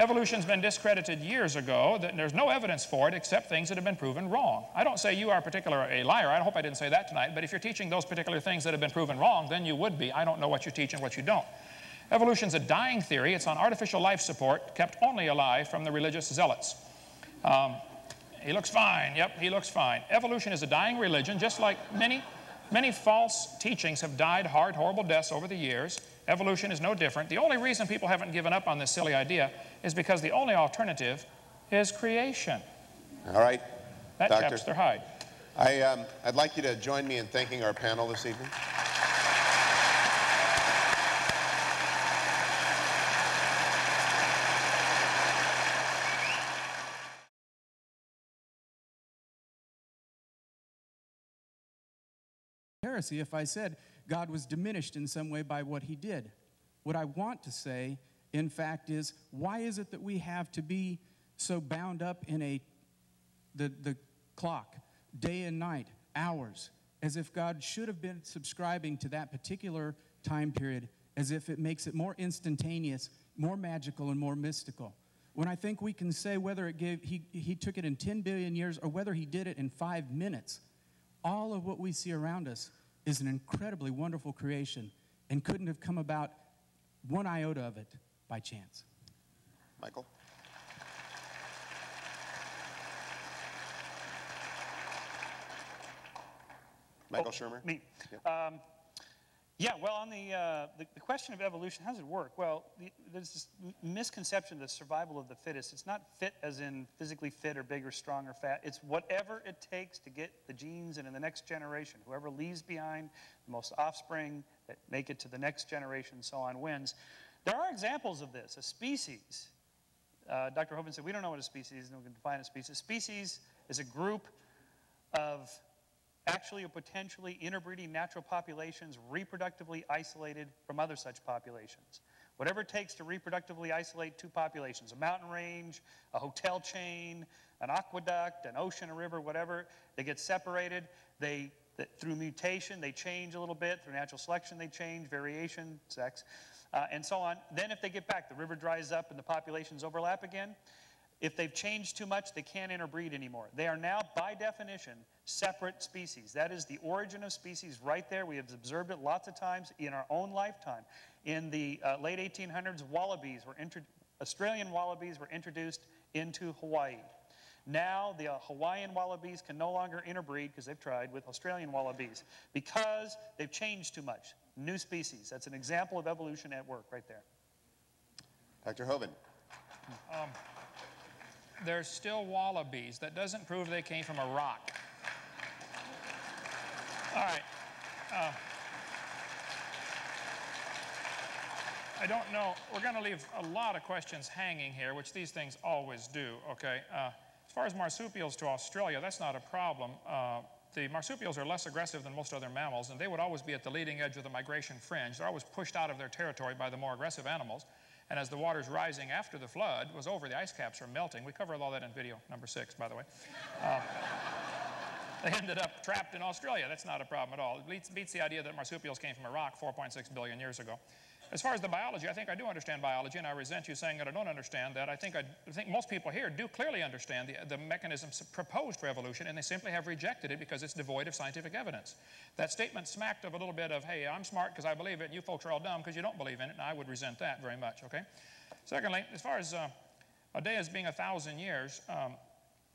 Evolution's been discredited years ago. There's no evidence for it except things that have been proven wrong. I don't say you are a liar. I hope I didn't say that tonight. But if you're teaching those particular things that have been proven wrong, then you would be. I don't know what you teach and what you don't. Evolution's a dying theory. It's on artificial life support, kept only alive from the religious zealots. He looks fine. Yep, he looks fine. Evolution is a dying religion, just like many false teachings have died hard, horrible deaths over the years. Evolution is no different. The only reason people haven't given up on this silly idea is because the only alternative is creation. All right. That Doctor, chaps their hide. I'd like you to join me in thanking our panel this evening. Heresy if I said God was diminished in some way by what he did. What I want to say, in fact, is why is it that we have to be so bound up in the clock, day and night, hours, as if God should have been subscribing to that particular time period, as if it makes it more instantaneous, more magical, and more mystical. When I think we can say whether he took it in 10 billion years or whether he did it in 5 minutes, all of what we see around us is an incredibly wonderful creation and couldn't have come about one iota of it by chance. Michael? Michael Shermer? Me. Yep. Yeah, well, on the question of evolution, how does it work? Well, there's this misconception of the survival of the fittest. It's not fit as in physically fit or big or strong or fat. It's whatever it takes to get the genes into the next generation. Whoever leaves behind the most offspring that make it to the next generation and so on wins. There are examples of this. A species, Dr. Hovind said, we don't know what a species is, and we can define a species. A species is a group of actually or potentially interbreeding natural populations reproductively isolated from other such populations. Whatever it takes to reproductively isolate two populations, a mountain range, a hotel chain, an aqueduct, an ocean, a river, whatever, they get separated. Through mutation, they change a little bit. Through natural selection, they change, variation, sex, and so on. Then if they get back, the river dries up and the populations overlap again. If they've changed too much, they can't interbreed anymore. They are now, by definition, separate species. That is the origin of species right there. We have observed it lots of times in our own lifetime. In the late 1800s, Australian wallabies were introduced into Hawaii. Now the Hawaiian wallabies can no longer interbreed, because they've tried, with Australian wallabies, because they've changed too much. New species. That's an example of evolution at work right there. Dr. Hovind? There's still wallabies. That doesn't prove they came from a rock. All right. I don't know. We're going to leave a lot of questions hanging here, which these things always do, okay? As far as marsupials to Australia, that's not a problem. The marsupials are less aggressive than most other mammals, and they would always be at the leading edge of the migration fringe. They're always pushed out of their territory by the more aggressive animals. And as the water's rising after the flood was over, the ice caps are melting. We covered all that in video number 6, by the way. They ended up trapped in Australia. That's not a problem at all. It beats the idea that marsupials came from a rock 4.6 billion years ago. As far as the biology, I think I do understand biology, and I resent you saying that I don't understand that. I think most people here do clearly understand the mechanisms proposed for evolution, and they simply have rejected it because it's devoid of scientific evidence. That statement smacked of a little bit of, hey, I'm smart because I believe it, and you folks are all dumb because you don't believe in it, and I would resent that very much, okay? Secondly, as far as a day as being 1,000 years,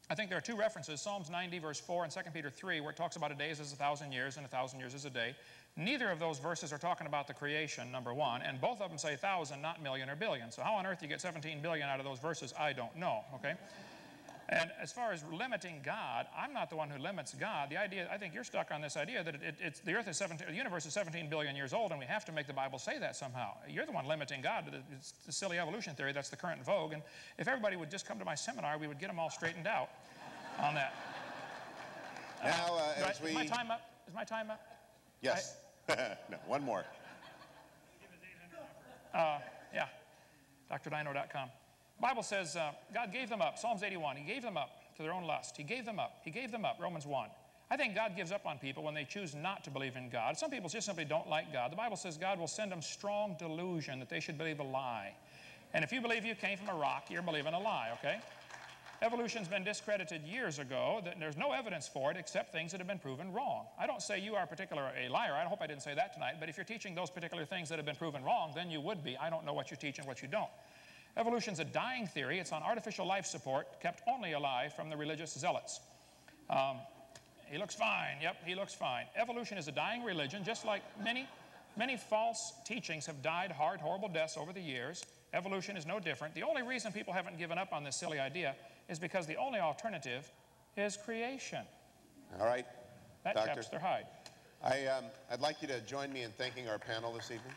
I think there are two references, Psalms 90, verse 4, and 2 Peter 3, where it talks about a day as 1,000 years and 1,000 years as a day. Neither of those verses are talking about the creation, number one, and both of them say 1,000, not million or billion. So how on earth you get 17 billion out of those verses, I don't know, okay? And as far as limiting God, I'm not the one who limits God. The idea, I think you're stuck on this idea that the universe is 17 billion years old, and we have to make the Bible say that somehow. You're the one limiting God. It's the silly evolution theory that's the current vogue, and if everybody would just come to my seminar, we would get them all straightened out on that. Now, as we... Is my time up? Is my time up? Yes. No, one more. Yeah, drdino.com. The Bible says God gave them up. Psalms 81, he gave them up to their own lust. He gave them up. He gave them up. Romans 1. I think God gives up on people when they choose not to believe in God. Some people just simply don't like God. The Bible says God will send them strong delusion that they should believe a lie. And if you believe you came from a rock, you're believing a lie, okay? Evolution's been discredited years ago. There's no evidence for it except things that have been proven wrong. I don't say you are a liar. I hope I didn't say that tonight. But if you're teaching those particular things that have been proven wrong, then you would be. I don't know what you teach and what you don't. Evolution's a dying theory. It's on artificial life support, kept only alive from the religious zealots. He looks fine. Yep, he looks fine. Evolution is a dying religion, just like many false teachings have died hard, horrible deaths over the years. Evolution is no different. The only reason people haven't given up on this silly idea is because the only alternative is creation. All right, that Doctor, chaps their hide. I'd like you to join me in thanking our panel this evening.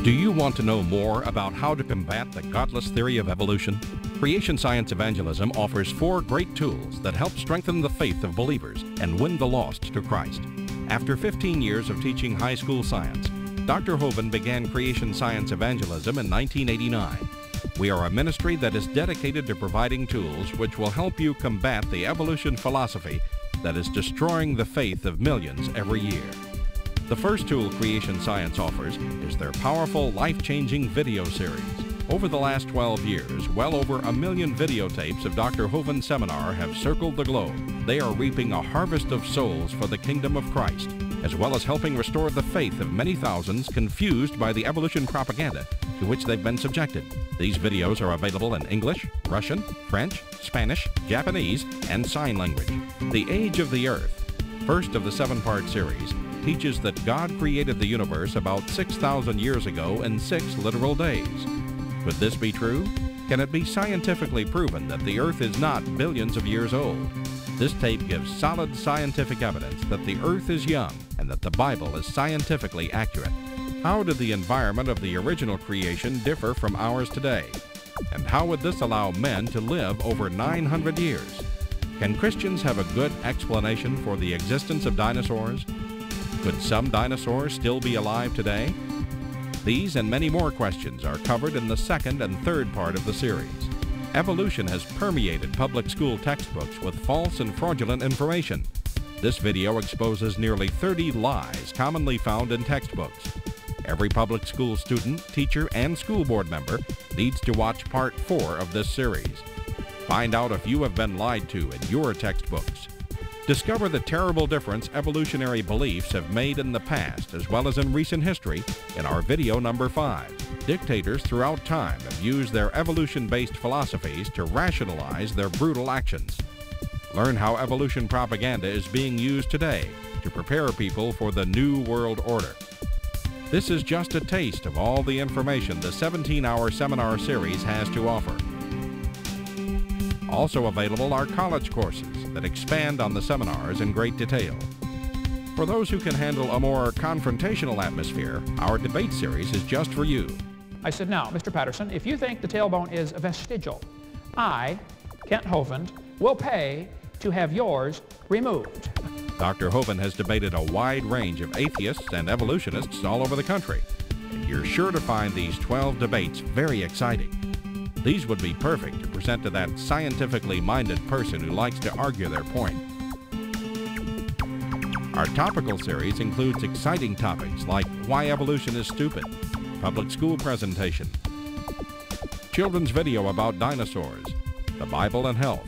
Do you want to know more about how to combat the godless theory of evolution? Creation Science Evangelism offers 4 great tools that help strengthen the faith of believers and win the lost to Christ. After 15 years of teaching high school science, Dr. Hovind began Creation Science Evangelism in 1989. We are a ministry that is dedicated to providing tools which will help you combat the evolution philosophy that is destroying the faith of millions every year. The first tool Creation Science offers is their powerful, life-changing video series. Over the last 12 years, well over 1 million videotapes of Dr. Hovind's seminar have circled the globe. They are reaping a harvest of souls for the kingdom of Christ, as well as helping restore the faith of many thousands confused by the evolution propaganda to which they've been subjected. These videos are available in English, Russian, French, Spanish, Japanese, and sign language. The Age of the Earth, first of the 7-part series, teaches that God created the universe about 6,000 years ago in 6 literal days. Could this be true? Can it be scientifically proven that the Earth is not billions of years old? This tape gives solid scientific evidence that the Earth is young and that the Bible is scientifically accurate. How did the environment of the original creation differ from ours today? And how would this allow men to live over 900 years? Can Christians have a good explanation for the existence of dinosaurs? Could some dinosaurs still be alive today? These and many more questions are covered in the 2nd and 3rd part of the series. Evolution has permeated public school textbooks with false and fraudulent information. This video exposes nearly 30 lies commonly found in textbooks. Every public school student, teacher, and school board member needs to watch Part 4 of this series. Find out if you have been lied to in your textbooks. Discover the terrible difference evolutionary beliefs have made in the past as well as in recent history in our video number 5. Dictators throughout time have used their evolution-based philosophies to rationalize their brutal actions. Learn how evolution propaganda is being used today to prepare people for the New World Order. This is just a taste of all the information the 17-hour seminar series has to offer. Also available are college courses that expand on the seminars in great detail. For those who can handle a more confrontational atmosphere, our debate series is just for you. I said, now, Mr. Patterson, if you think the tailbone is vestigial, I, Kent Hovind, will pay to have yours removed. Dr. Hovind has debated a wide range of atheists and evolutionists all over the country, and you're sure to find these 12 debates very exciting. These would be perfect to present to that scientifically minded person who likes to argue their point. Our topical series includes exciting topics like why evolution is stupid, public school presentation, children's video about dinosaurs, the Bible and health,